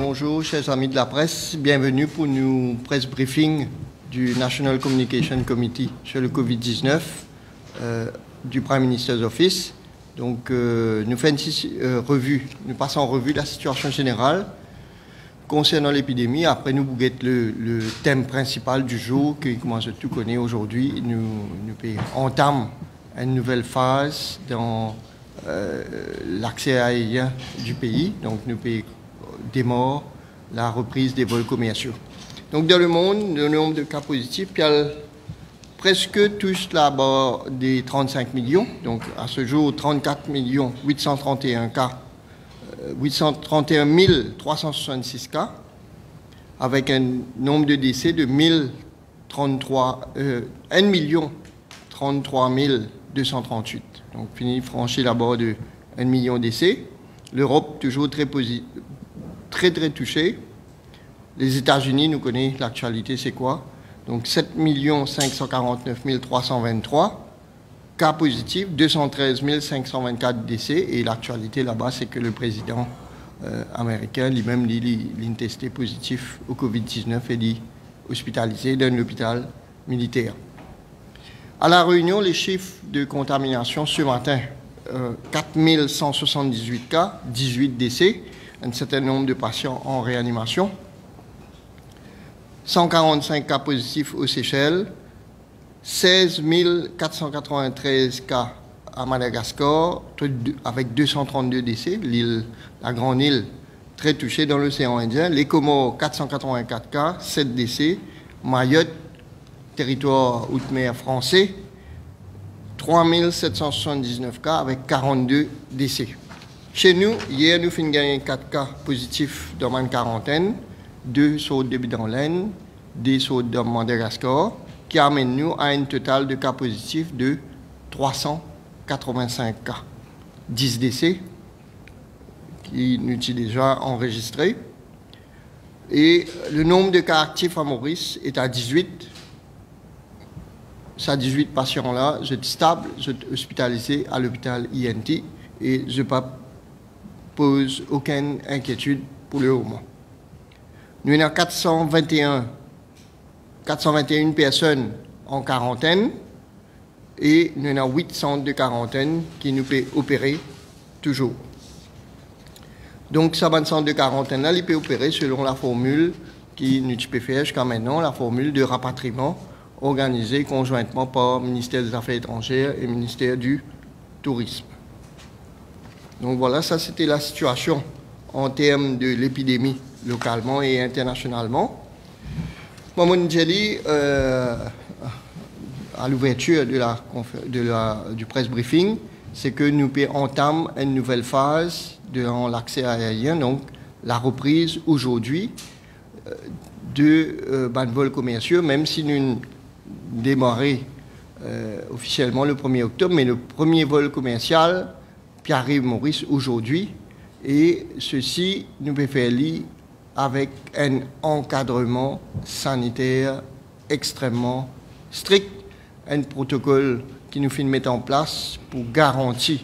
bonjour, chers amis de la presse. Bienvenue pour nous presse briefing du National Communication Committee sur le Covid-19 du Prime Minister's Office. Donc, nous faisons nous passons en revue la situation générale concernant l'épidémie. Après, nous bouguettons le thème principal du jour, que comment je tout connais aujourd'hui. Nous entamons une nouvelle phase dans l'accès aérien du pays. Donc, nous démarre la reprise des vols commerciaux. Donc, dans le monde, le nombre de cas positifs, il y a presque tous là-bas des 35 millions. Donc, à ce jour, 34 831 cas, 831 366 cas, avec un nombre de décès de 1 033 238. Donc, fini franchi la barre de 1 million de décès. L'Europe, toujours très touchée. Les États-Unis, nous connaissons l'actualité, c'est quoi? Donc, 7 549 323 cas positifs, 213 524 décès. Et l'actualité là-bas, c'est que le président américain, lui-même, il est testé positif au Covid-19 et il est hospitalisé dans l'hôpital militaire. À La Réunion, les chiffres de contamination ce matin, 4 178 cas, 18 décès, un certain nombre de patients en réanimation, 145 cas positifs aux Seychelles, 16 493 cas à Madagascar, avec 232 décès, la grande île très touchée dans l'océan Indien, les Comores, 484 cas, 7 décès, Mayotte, territoire outre-mer français, 3 779 cas avec 42 décès. Chez nous, hier, nous avons gagné 4 cas positifs dans ma quarantaine, 2 sur début dans l'Aisne, 2 sur dans Madagascar, qui amène nous à un total de cas positifs de 385 cas. 10 décès qui nous sont déjà enregistrés. Et le nombre de cas actifs à Maurice est à 18. Ces 18 patients-là, je suis stable, je suis hospitalisé à l'hôpital INT et je ne pose aucune inquiétude pour le moment. Nous avons 421 personnes en quarantaine et nous avons 8 centres de quarantaine qui nous peuvent opérer toujours. Donc, ça va centre de quarantaine là, il peut opérer selon la formule qui nous peut faire jusqu'à maintenant, la formule de rapatriement organisée conjointement par le ministère des Affaires étrangères et le ministère du Tourisme. Donc voilà, ça c'était la situation en termes de l'épidémie localement et internationalement. Mamoun Djeli, à l'ouverture du press briefing, c'est que nous entamons une nouvelle phase dans l'accès aérien, donc la reprise aujourd'hui de vols commerciaux, même si nous démarré officiellement le 1er octobre, mais le premier vol commercial qui arrive Maurice aujourd'hui, et ceci nous peut faire lire avec un encadrement sanitaire extrêmement strict, un protocole qui nous fait mettre en place pour garantir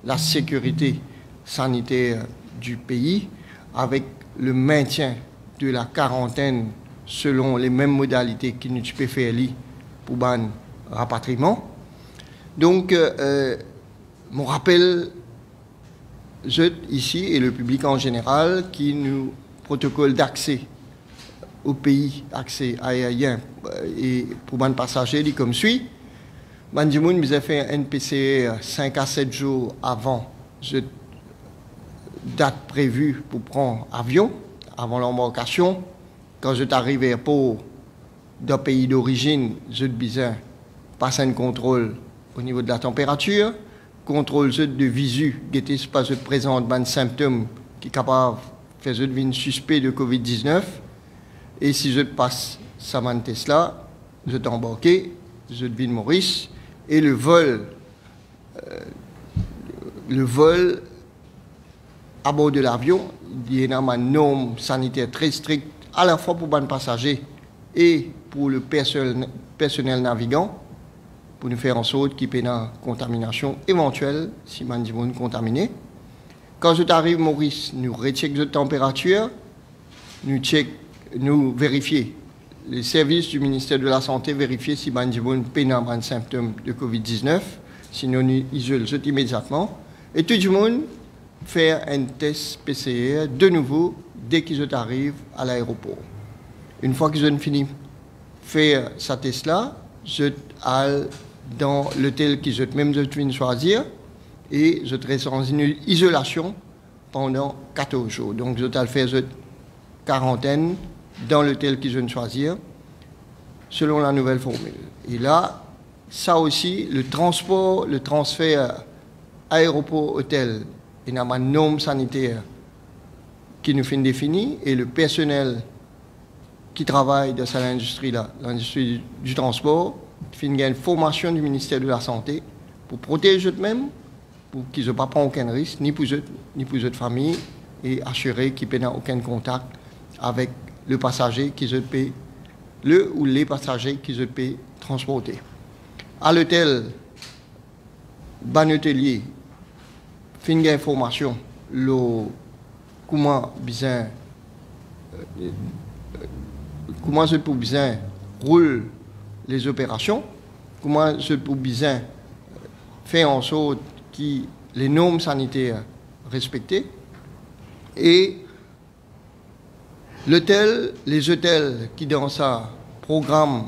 la sécurité sanitaire du pays, avec le maintien de la quarantaine selon les mêmes modalités qui nous peut faire lire pour ban rapatriement. Donc, mon rappel, ici, et le public en général, qui nous protocole d'accès au pays, accès aérien et pour ban passagers, dit comme suit. Bandimoun nous a fait un NPCR 5 à 7 jours avant date prévue pour prendre avion, avant l'embarcation. Quand je t'arrive à l'aéroport d'un pays d'origine, je besoin passer un contrôle au niveau de la température, contrôle de visu, qui était pas je présente des symptômes qui sont capables de faire une suspect de Covid-19. Et si je passe ça test là, je t'embarqué, je devine Maurice, et le vol à bord de l'avion, il y a une norme sanitaire très stricte, à la fois pour les passagers et pour le personnel navigant, pour nous faire en sorte qu'il y ait une contamination éventuelle si man contaminé. Quand je t'arrive Maurice, nous recheckons la température nous vérifier. Les services du ministère de la Santé vérifient si Bandimoun peine un symptôme de Covid-19, sinon nous isolons immédiatement. Et tout le monde fait un test PCR de nouveau dès qu'ils arrivent à l'aéroport. Une fois qu'ils ont fini de faire ce test-là, je vais dans l'hôtel qu'ils ont même choisir et je reste en isolation pendant 14 jours. Donc je vais faire une quarantaine dans l'hôtel qu'ils ont choisir selon la nouvelle formule. Et là, ça aussi, le transfert aéroport-hôtel, il y a un norme sanitaire qui nous fait définir et le personnel qui travaille dans cette industrie-là, l'industrie du transport, fait une formation du ministère de la Santé pour protéger eux-mêmes, pour qu'ils ne prennent aucun risque, ni pour eux, ni pour leur famille, et assurer qu'ils n'aient aucun contact avec le passager qu'ils ont payé, le ou les passagers qu'ils ont payé transporter. À l'hôtel, ban hôtelier, fait une information, comment je peux bien rouler les opérations, comment je peux bien faire en sorte que les normes sanitaires respectées et les hôtels qui dans ce programme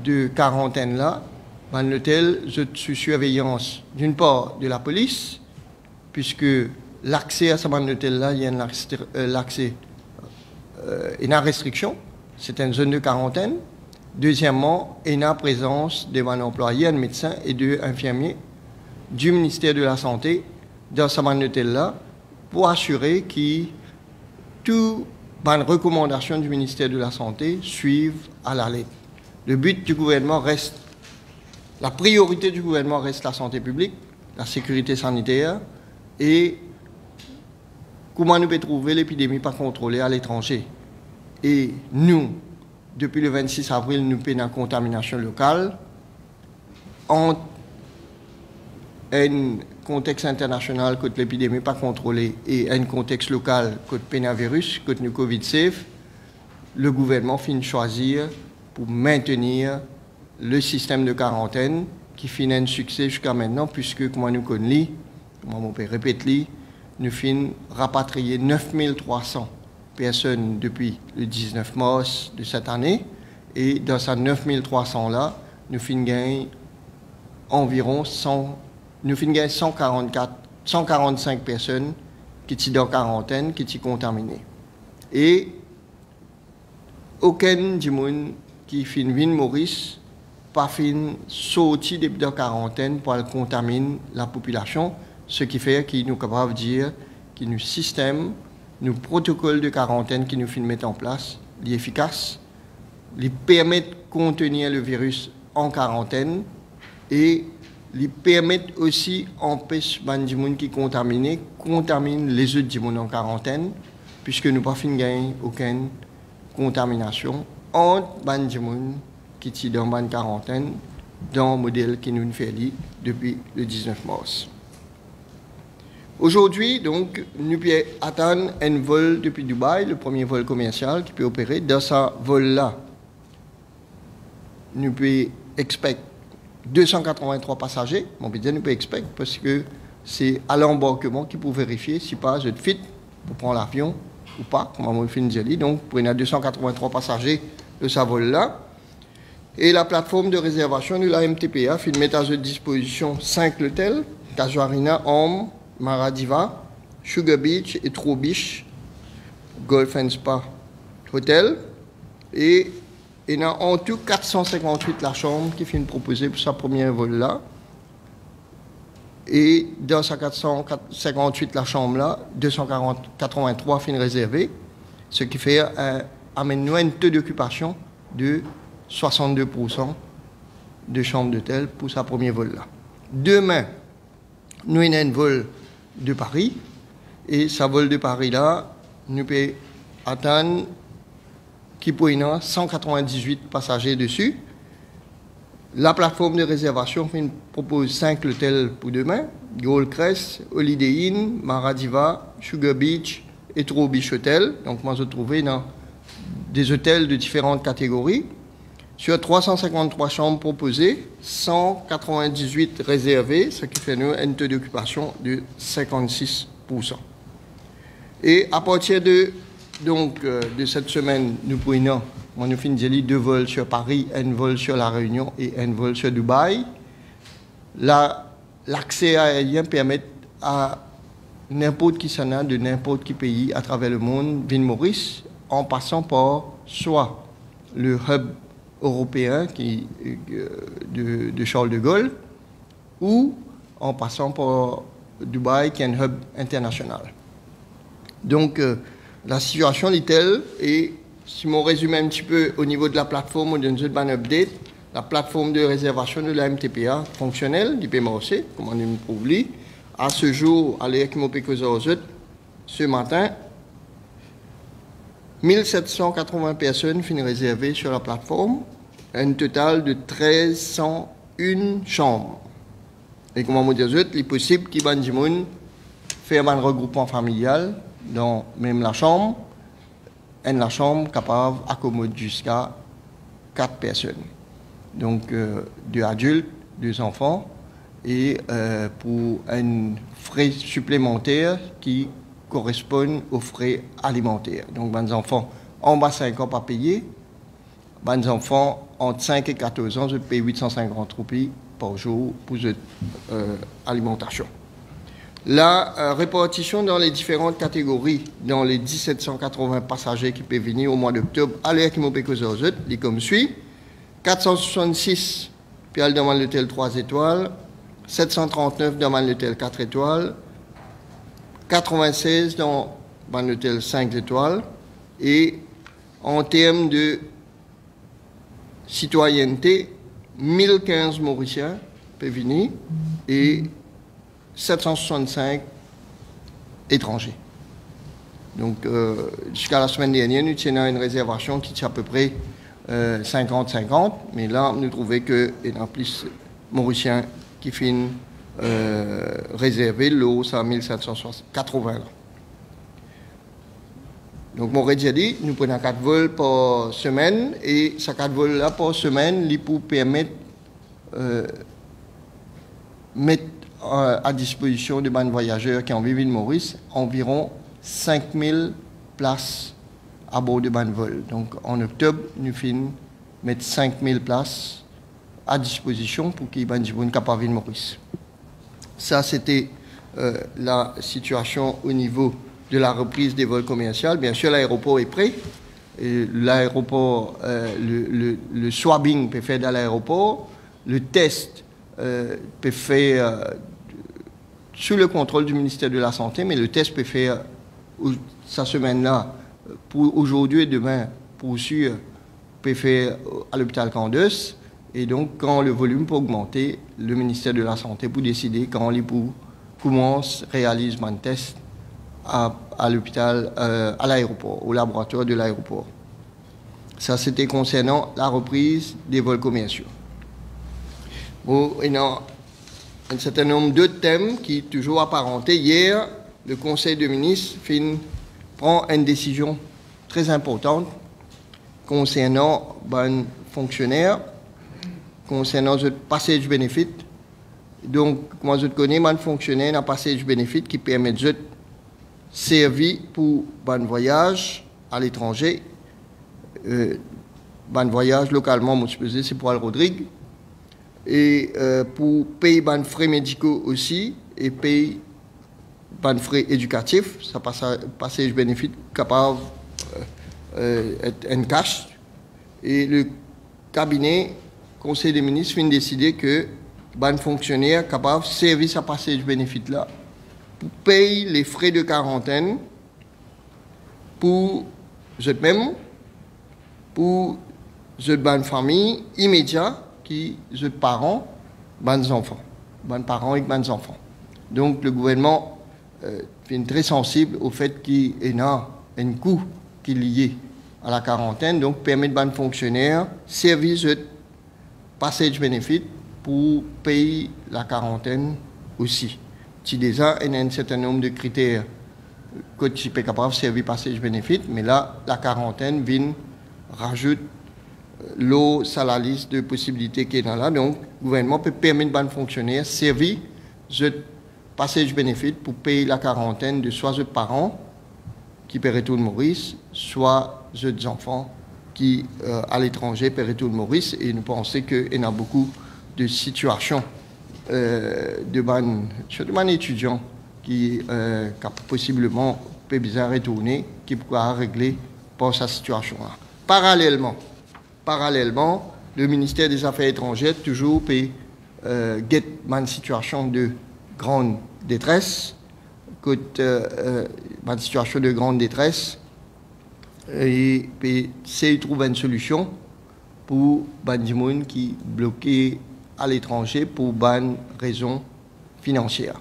de quarantaine là, ben l'hôtel je suis surveillance d'une part de la police puisque l'accès à ce hôtel là il y a l'accès une restriction, c'est une zone de quarantaine. Deuxièmement, il y a la présence de employés, un médecin et deux infirmiers du ministère de la Santé dans ce hôtel-là pour assurer que toutes les recommandations du ministère de la Santé suivent à la lettre. Le but du gouvernement reste, la priorité du gouvernement reste la santé publique, la sécurité sanitaire et comment nous pouvons trouver l'épidémie pas contrôlée à l'étranger. Et nous, depuis le 26 avril, nous payons une contamination locale en un contexte international que l'épidémie pas contrôlée et un contexte local que le virus, que le Covid-safe, le gouvernement finit choisir pour maintenir le système de quarantaine qui finit un succès jusqu'à maintenant puisque, comme nous connaissons, comme on peut répéter, nous finissons rapatrier 9300 personnes depuis le 19 mars de cette année. Et dans ces 9300-là, nous finissons environ 145 personnes qui sont en quarantaine, qui sont contaminées. Et aucun du monde qui finit Maurice pas fin sorti de la quarantaine pour contaminer la population, ce qui fait qu'il nous capable de dire que nos systèmes, nos protocoles de quarantaine qui nous mettent en place, sont efficaces, ils permettent de contenir le virus en quarantaine et ils permettent aussi d'empêcher les gens qui contaminent les autres gens en quarantaine, puisque nous n'avons pas gagné aucune contamination entre les gens qui sont dans la quarantaine, dans le modèle qui nous fait depuis le 19 mars. Aujourd'hui, donc, nous pouvons attendre un vol depuis Dubaï, le premier vol commercial qui peut opérer. Dans ce vol-là, nous pouvons expecter 283 passagers. Bon, bien, nous pouvons expecter parce que c'est à l'embarquement qui peut vérifier si pas je fit pour prendre l'avion ou pas, comme on fait une donc, pour y a 283 passagers de ce vol-là. Et la plateforme de réservation de la MTPA fait mettre à disposition 5 hôtels, Casuarina, Homme, Maradiva, Sugar Beach et True Beach, Golf and Spa Hotel. Et il y a en tout 458 la chambre qui finit proposée pour sa première vol-là. Et dans sa 458 la chambre-là, 283 finit réservées, ce qui fait amène-nous un taux d'occupation de 62% de chambres d'hôtel pour sa première vol-là. Demain, nous avons un vol de Paris, et ce vol de Paris-là, nous pouvons attendre qu'il y ait 198 passagers dessus. La plateforme de réservation propose 5 hôtels pour demain, Gold Crest, Holiday Inn, Maradiva, Sugar Beach et 3 biches hôtels. Donc, moi, je trouvais dans des hôtels de différentes catégories. Sur 353 chambres proposées, 198 réservées, ce qui fait nous un taux d'occupation de 56%. Et à partir de cette semaine, nous prenons, nous finissons 2 vols sur Paris, un vol sur La Réunion et un vol sur Dubaï. L'accès aérien permet à n'importe qui s'en a de n'importe qui pays à travers le monde, Ville Maurice, en passant par soit le hub européen de Charles de Gaulle ou en passant par Dubaï qui est un hub international. Donc la situation est telle, et si on résume un petit peu au niveau de la plateforme ou d'une update, la plateforme de réservation de la MTPA fonctionnelle du PMOC, comme on nous prouve, à ce jour, à ce matin, 1780 personnes finissent réservées sur la plateforme, un total de 1301 chambres. Et comme on dit, il est possible qu'il y ait des gens faire un regroupement familial dans même la chambre, et la chambre capable d'accommoder jusqu'à 4 personnes. Donc, 2 adultes, 2 enfants, et pour un frais supplémentaire qui correspond aux frais alimentaires. Donc, les enfants en bas 5 ans pas payés, les enfants entre 5 et 14 ans, je paye 850 roupies par jour pour cette alimentation. La répartition dans les différentes catégories, dans les 1780 passagers qui peuvent venir au mois d'octobre, à l'air qui m'ont payé est comme suit: 466 puis dans l'hôtel 3 étoiles, 739 dans l'hôtel 4 étoiles, 96 dans l'hôtel 5 étoiles, et en termes de citoyenneté, 1015 Mauriciens peuvent venir et 765 étrangers. Donc, jusqu'à la semaine dernière, nous tenions une réservation qui est à peu près 50-50, mais là, nous trouvons qu'il y a plus Mauriciens qui finissent réservés, l'eau, c'est à 1780. Donc, mon déjà dit, nous prenons 4 vols par semaine, et ces 4 vols-là par semaine, ils pour permettre mettre à disposition de bonnes voyageurs qui ont vécu de Maurice environ 5000 places à bord de bonnes vols. Donc, en octobre, nous finissons mettre 5000 places à disposition pour qu'ils soient capables de Maurice. Ça, c'était la situation au niveau de la reprise des vols commerciaux. Bien sûr, l'aéroport est prêt. L'aéroport, le swabbing peut faire dans l'aéroport. Le test peut faire sous le contrôle du ministère de la Santé, mais le test peut faire cette semaine-là, pour aujourd'hui et demain, pour sûr, peut faire à l'hôpital Candeus. Et donc, quand le volume peut augmenter, le ministère de la Santé peut décider quand les commence, réalise un test à l'hôpital, à l'aéroport, au laboratoire de l'aéroport. Ça, c'était concernant la reprise des vols commerciaux. Bon, il y a un certain nombre d'autres thèmes qui sont toujours apparentés. Hier, le Conseil de ministres prend une décision très importante concernant les fonctionnaires, concernant le passage bénéfice. Donc, moi, je connais un fonctionnaire un passage bénéfice qui permet de servir pour un voyage à l'étranger. Un voyage localement, moi, je c'est pour Al Rodrigue. Et pour payer des frais médicaux aussi, et payer des frais éducatifs, ça passage bénéfice capable d'être un cash. Et le cabinet, Conseil des ministres, vient décider que les fonctionnaires capables de servir ce passage bénéfice là pour payer les frais de quarantaine pour eux-mêmes, pour les familles immédiates qui les parents, les enfants, les parents et les enfants. Donc le gouvernement est très sensible au fait qu'il y a un coût qui est lié à la quarantaine, donc permettre aux fonctionnaires servir ce passage bénéfice pour payer la quarantaine aussi. Si déjà il y a un certain nombre de critères que tu es capable de servir passage bénéfice, mais là, la quarantaine vient, rajoute l'eau sur la liste de possibilités qui est là. Donc, le gouvernement peut permettre aux fonctionnaires de servir ce passage bénéfice pour payer la quarantaine de soit les parents qui paient retour de Maurice, soit les enfants qui, à l'étranger, paient retour de Maurice. Et nous pensons qu'il y a beaucoup de situations surtout des étudiants qui possiblement peut bien retourner, qui pourra régler par sa situation-là. Parallèlement, le ministère des Affaires étrangères toujours peut get une situation de grande détresse, une situation de grande détresse, et peut essayer de trouver une solution pour les gens qui sont bloqués à l'étranger pour une raison financière.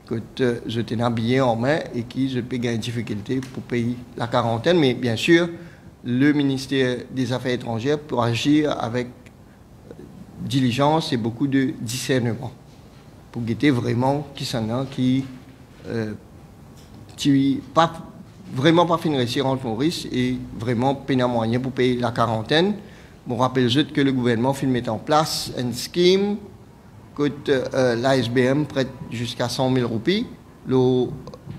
Que je t'ai habillé en main et qui je peux gagner difficulté pour payer la quarantaine, mais bien sûr, le ministère des Affaires étrangères peut agir avec diligence et beaucoup de discernement pour guetter vraiment qui s'en a, qui vraiment pas fin réussir en Maurice et vraiment peine à moyen pour payer la quarantaine. Bon, rappelle juste que le gouvernement fait mettre en place un scheme que l'ASBM prête jusqu'à 100 000 roupies, l'eau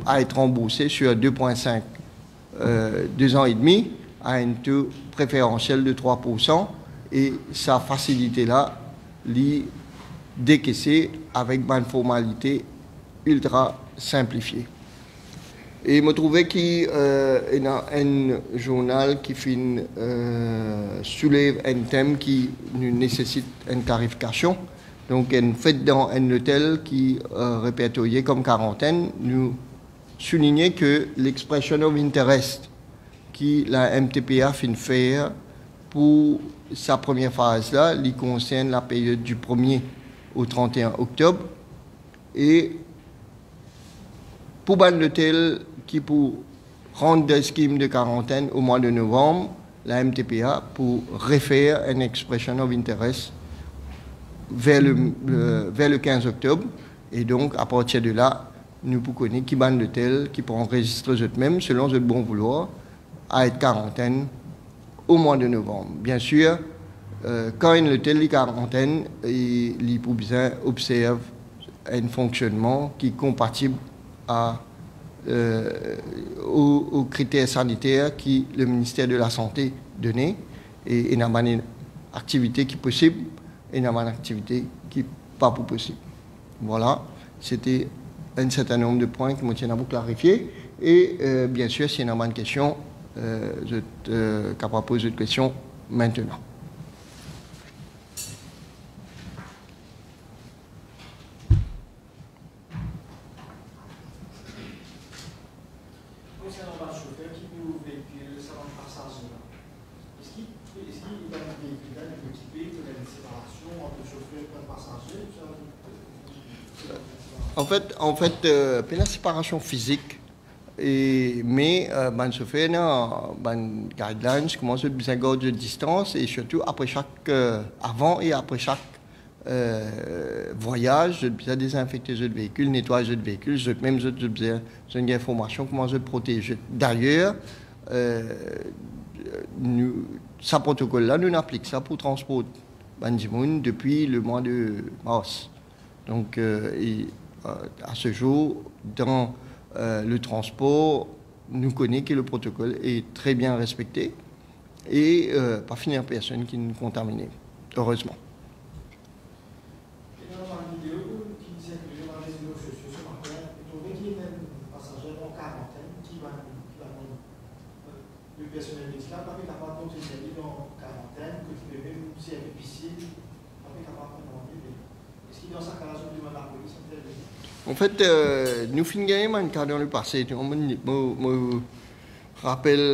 à être remboursé sur 2,5 2 ans et demi à un taux préférentiel de 3%, et sa facilité-là, l'y décaisser avec une formalité ultra simplifiée. Et je trouvais qu'il y a un journal qui soulève un thème qui nécessite une clarification. Donc, en fait, dans un hôtel qui répertorié comme quarantaine, nous soulignons que l'expression of interest qui la MTPA fin faire pour sa première phase-là, il concerne la période du 1er au 31 octobre. Et pour un hôtel qui pour rendre des schemes de quarantaine au mois de novembre, la MTPA pour refaire une expression of interest vers le 15 octobre. Et donc, à partir de là, nous pouvons connaître qui ban l'hôtel, qui peut enregistrer eux-mêmes, selon notre bon vouloir, à être quarantaine au mois de novembre. Bien sûr, quand l'hôtel est quarantaine, il peut bien observer un fonctionnement qui est compatible aux critères sanitaires que le ministère de la Santé donnait, et il y a une activité qui est possible et il y a une activité qui n'est pas possible. Voilà, c'était un certain nombre de points que je tiens à vous clarifier. Et bien sûr, s'il y a une question, je suis capable de poser une question maintenant. Concernant le chauffeur qui vous véhicule sans passager, est-ce qu'il y a un véhicule équipé pour la séparation entre le chauffeur et le passager? En fait, la séparation physique, mais le chauffeur a une guidelines, comment se bien garder de distance, et surtout avant et après chaque voyage, je dois désinfecter le véhicule, nettoyer le véhicule, même je dois une information comment je protège. D'ailleurs, ce protocole-là, nous appliquons ça pour le transport depuis le mois de mars. Donc, à ce jour, dans le transport, nous connaissons que le protocole est très bien respecté et pas finir personne qui nous contamine, heureusement. Le personnel médical n'est pas capable de continuer dans quarantaine, que tu peux même si elle est difficile, n'est pas capable de demander. Est-ce qu'il y a dans sa cas je demande la police? En fait, nous finissons un cas dans le passé. Je me rappelle,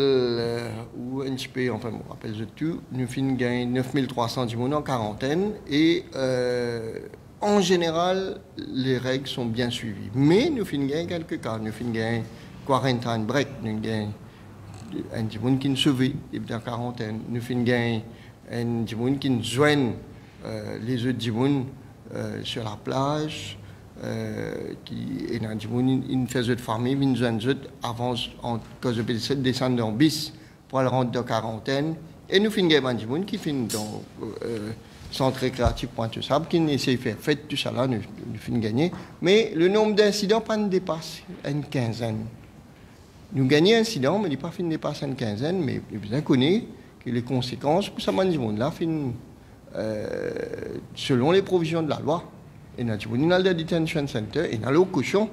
ou un petit peu, enfin, je me rappelle de tout, nous finissons 9300 personnes en quarantaine et en général, les règles sont bien suivies. Mais nous finissons quelques cas. Nous finissons quarantine break, nous avons un petit monde qui nous sauve en quarantaine. Nous finissons un petit monde qui nous joignent les autres gens sur la plage. qui est dans une fait de famille, une jeune avant quand je peux descendre dans bis pour aller rentrer dans quarantaine. Et nous finissons avec des gens qui finissent dans centre récréatif Pointe-Sable, qui essaient de faire fête, tout ça là, nous finissons gagner. Mais le nombre d'incidents pas dépasse une quinzaine. Nous gagnons un incident, mais il n'est pas fini de dépasser une quinzaine, mais vous connaissez que les conséquences pour ça, des gens là, selon les provisions de la loi. Et dans le detention center, et dans le cochon.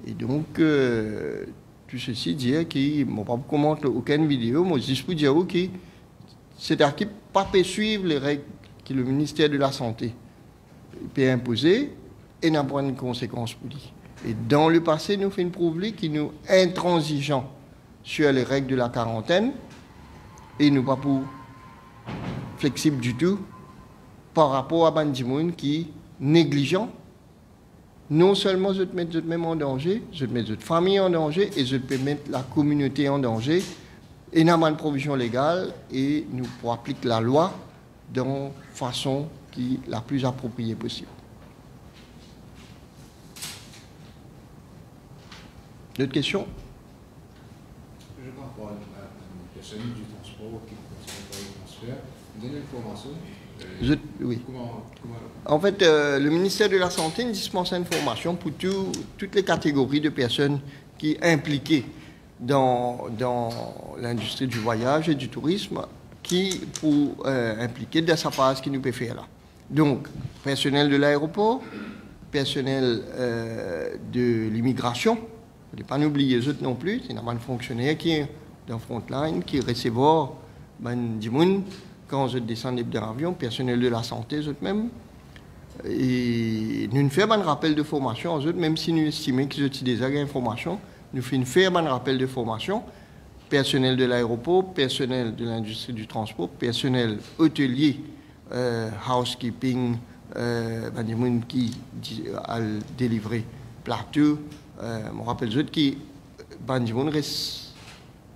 Et donc, tout ceci dit que, je ne vais pas commenter aucune vidéo, mais je peux dire que cette équipe ne peut pas suivre les règles que le ministère de la Santé peut imposer et n'a pas de conséquences pour lui. Et dans le passé, nous faisons prouver que nous sommes intransigeants sur les règles de la quarantaine et nous ne sommes pas flexibles du tout par rapport à Bandimoun qui négligent. Non seulement je te mets même en danger, je te mets votre famille en danger et je peux mettre la communauté en danger. Et nous avons une provision légale et nous pouvons appliquer la loi de façon qui est la plus appropriée possible. D'autres questions? Je crois pas une personne du transport qui continue par le transfert. Vous donnez l'information? Oui. Comment En fait, le ministère de la Santé dispense une formation pour toutes les catégories de personnes qui sont impliquées dans l'industrie du voyage et du tourisme, qui pour impliquer de sa part ce qu'il nous peut faire là. Donc, personnel de l'aéroport, personnel de l'immigration, il ne faut pas oublier les autres non plus, c'est un fonctionnaire qui est dans frontline, qui recevoir des gens quand je descends de l'avion, personnel de la santé, eux même. Et nous faisons un rappel de formation aux autres, même si nous estimons qu'ils ont déjà une formation, nous faisons un rappel de formation. Personnel de l'aéroport, personnel de l'industrie du transport, personnel hôtelier, housekeeping, des gens qui a délivré plateau. Je rappelle les autres qui, des gens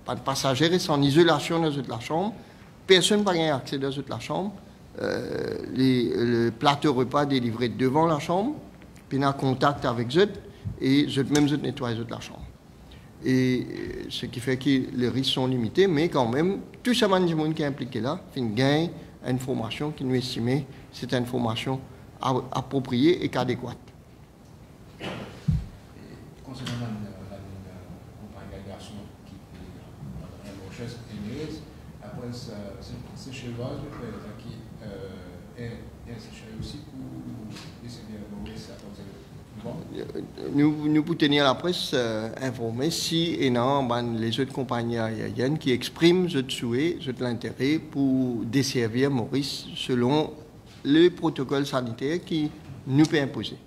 pas de passagers restent en isolation dans la chambre. Personne n'a pas accès dans la chambre. Le plateau repas délivré devant la chambre, puis on a contact avec eux, et même eux nettoient la chambre. Et ce qui fait que les risques sont limités, mais quand même, tout ce monde qui est impliqué là, fait une gain, une formation qui nous estime c'est une formation appropriée et adéquate. Concernant la compagnie d'aviation qui est la recherche émise, après ce cheval, qui est aussi pour décider de Maurice à côté nous pouvons tenir la presse informée si et non les autres compagnies aériennes qui expriment ce souhait, l'intérêt pour desservir Maurice selon le protocole sanitaire qui nous peut imposer.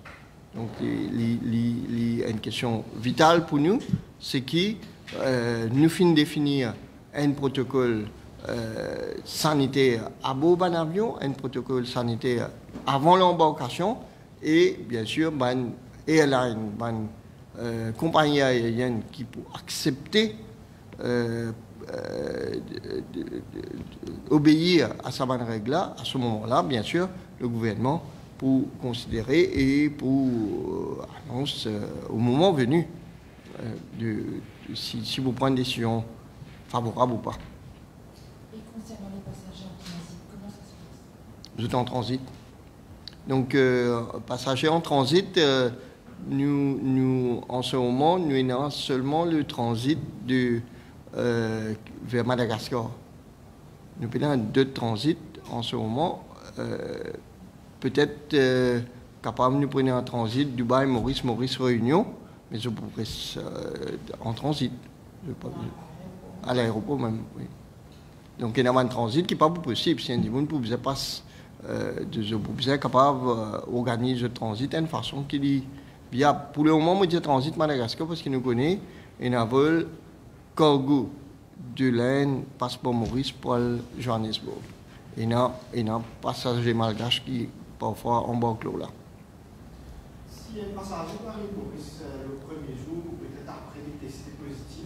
Donc, une question vitale pour nous, c'est que nous finissons de définir un protocole sanitaire à bord d'un avion, un protocole sanitaire avant l'embarcation et bien sûr, airline, compagnie aérienne qui peut accepter obéir à sa bonne règle-là, à ce moment-là, bien sûr, le gouvernement pour considérer et pour annoncer au moment venu si vous prenez une décision favorable ou pas. Et concernant les passagers en transit, comment ça se passe? Vous êtes en transit. Donc, passagers en transit, nous, en ce moment, nous avons seulement le transit vers Madagascar. Nous avons 2 transits en ce moment. Peut-être capable de nous prendre un transit Dubaï, Maurice, Réunion, mais je pourrais en transit. À l'aéroport même, oui. Donc, il y a un transit qui n'est pas possible. Si un monde pouvait passer de capable d'organiser le transit d'une façon qui est viable. Pour le moment, je dis transit Madagascar parce qu'il nous connaît et un vol cargo de l'Inde, passeport Maurice pour Johannesburg. Et il y a un passager malgache qui parfois embarque là. Si un passager arrive Maurice le premier jour ou peut-être après il est testé positif,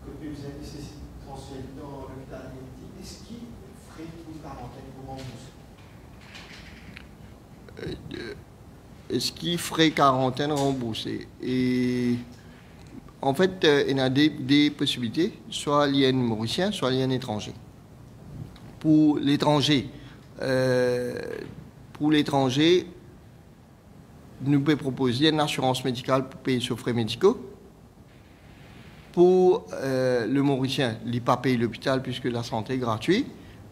que vous avez nécessité de transférer dans l'hôpital Unity, est-ce qu'il ferait une quarantaine pour vous? est-ce qu'il ferait quarantaine remboursée? Et en fait, il y a des possibilités, soit l'IN mauricien, soit l'IN étranger. Pour l'étranger, nous pouvons proposer une assurance médicale pour payer sur frais médicaux. Pour le Mauricien, il n'a pas payé l'hôpital puisque la santé est gratuite.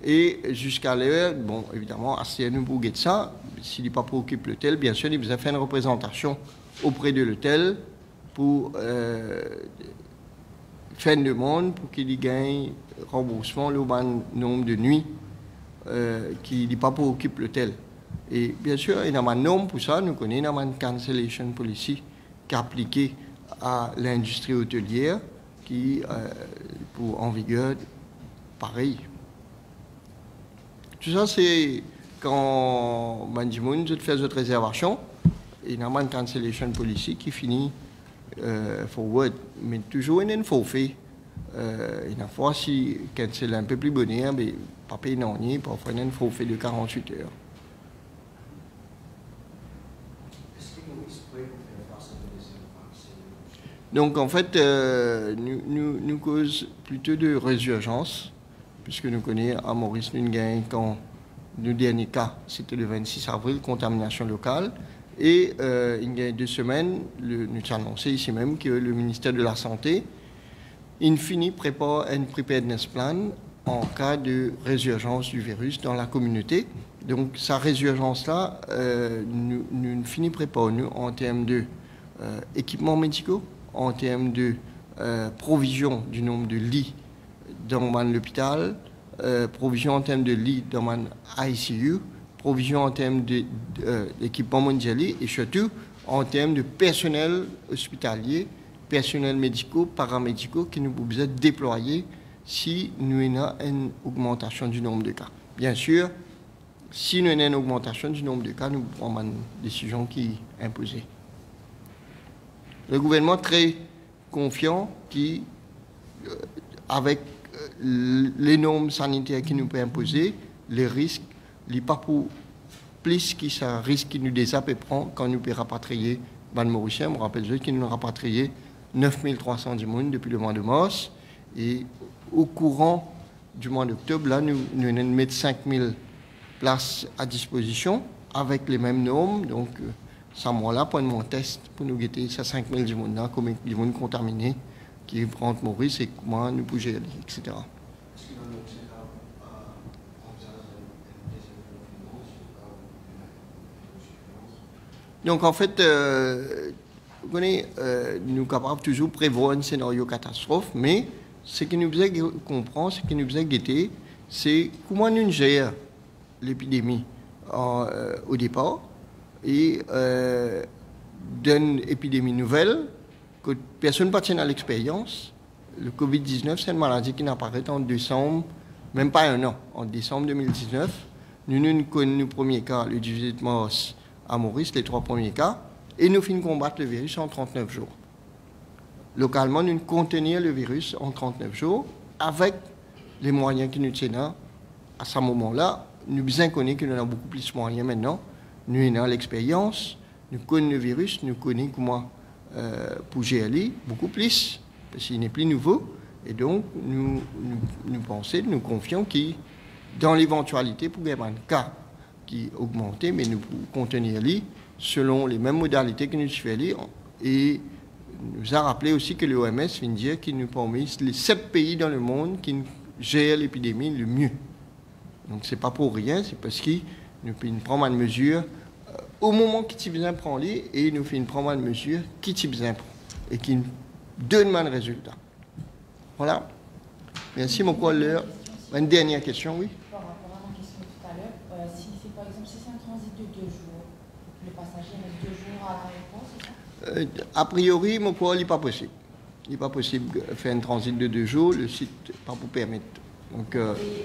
Et jusqu'à l'heure, bon, évidemment, si nous pouvons ça, s'il n'est pas préoccupé l'hôtel, bien sûr, il vous a fait une représentation auprès de l'hôtel pour faire une demande pour qu'il y gagne remboursement le bon nombre de nuits qu'il n'est pas préoccupé l'hôtel. Et bien sûr, il y a un norme pour ça. Nous connaissons une cancellation policy qui est appliquée à l'industrie hôtelière qui est en vigueur pareil. Tout ça, c'est quand Bandimoun fait cette réservation, il y a une cancellation policy qui finit forward. Mais toujours, il y a un forfait. Il y a fois, si c'est un peu plus bonheur, mais pas payer non, parfois il y a un forfait de 48 heures. Donc en fait, nous cause plutôt de résurgence, puisque nous connaissons à Maurice Nungain quand le dernier cas, c'était le 26 avril, contamination locale. Et il y a 2 semaines, nous avons annoncé ici même que le ministère de la Santé, prépare un preparedness plan en cas de résurgence du virus dans la communauté. Donc, sa résurgence-là, nous préparons nous en termes d'équipements médicaux, en termes de provision du nombre de lits dans l'hôpital, provision en termes de lits dans l'ICU, provision en termes d'équipements mondialisés et surtout en termes de personnel hospitalier, personnel médicaux, paramédicaux qui nous besoin déployer si nous avons une augmentation du nombre de cas. Bien sûr, si nous avons une augmentation du nombre de cas, nous prenons une décision qui est imposée. Le gouvernement est très confiant qui, avec les normes sanitaires qui nous peuvent imposer, les risques, les pas pour plus qui ça risque qui nous désappe prend quand nous pouvons rapatrier les Mauriciens. Je me rappelle qu'ils nous ont rapatrié 9300 personnes depuis le mois de mars. Et au courant du mois d'octobre, là, nous mettons 5000 places à disposition avec les mêmes normes. Donc, ça mois-là, pour mon test, pour nous guetter ces 5000 personnes-là, comme les gens contaminés qui rentrent Maurice et comment nous bouger, etc. Donc, en fait, vous connaissez, nous sommes capables toujours de prévoir un scénario catastrophe, mais ce qui nous faisait comprendre, ce qui nous faisait guetter, c'est comment nous gérons l'épidémie au départ et d'une épidémie nouvelle que personne ne tient à l'expérience. Le Covid-19, c'est une maladie qui n'apparaît en décembre, même pas un an, en décembre 2019. Nous connaissons le premier cas le 18 mars à Maurice, les 3 premiers cas, et nous finissons combattre le virus en 39 jours. Localement, nous contenir le virus en 39 jours avec les moyens qui nous tiennent à ce moment-là. Nous bien connaissons que nous avons beaucoup plus de moyens maintenant. Nous avons l'expérience, nous connaissons le virus, nous connaissons comment pour gérer beaucoup plus, parce qu'il n'est plus nouveau. Et donc, nous pensons, nous confions que dans l'éventualité, pour avoir un cas qui augmente, mais nous pouvons contenir lui selon les mêmes modalités que nous faisons. Et nous a rappelé aussi que l'OMS vient dire qu'il nous permet les 7 pays dans le monde qui gèrent l'épidémie le mieux. Donc, ce n'est pas pour rien, c'est parce que nous prenons une mesure au moment qui t'y besoin prendre et nous prenons une mesure qui t'y besoin prendre et qui donne un résultat. Voilà. Merci, mon collègue. Une dernière question, oui. Par rapport à ma question tout à l'heure, si c'est par exemple si c'est un transit de 2 jours, le passager reste 2 jours à l'aéroport, c'est ça? A priori, mon collègue, il n'est pas possible. Il n'est pas possible de faire un transit de 2 jours, le site n'est pas pour permettre. Donc, et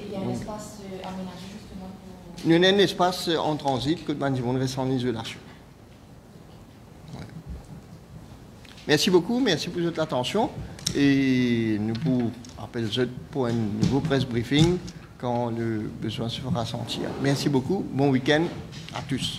il y a un espace aménagé justement pour... Nous avons un espace en transit que nous devons rester en isolation. Ouais. Merci beaucoup, merci pour votre attention. Et nous vous rappelons pour un nouveau press briefing quand le besoin se fera sentir. Merci beaucoup, bon week-end à tous.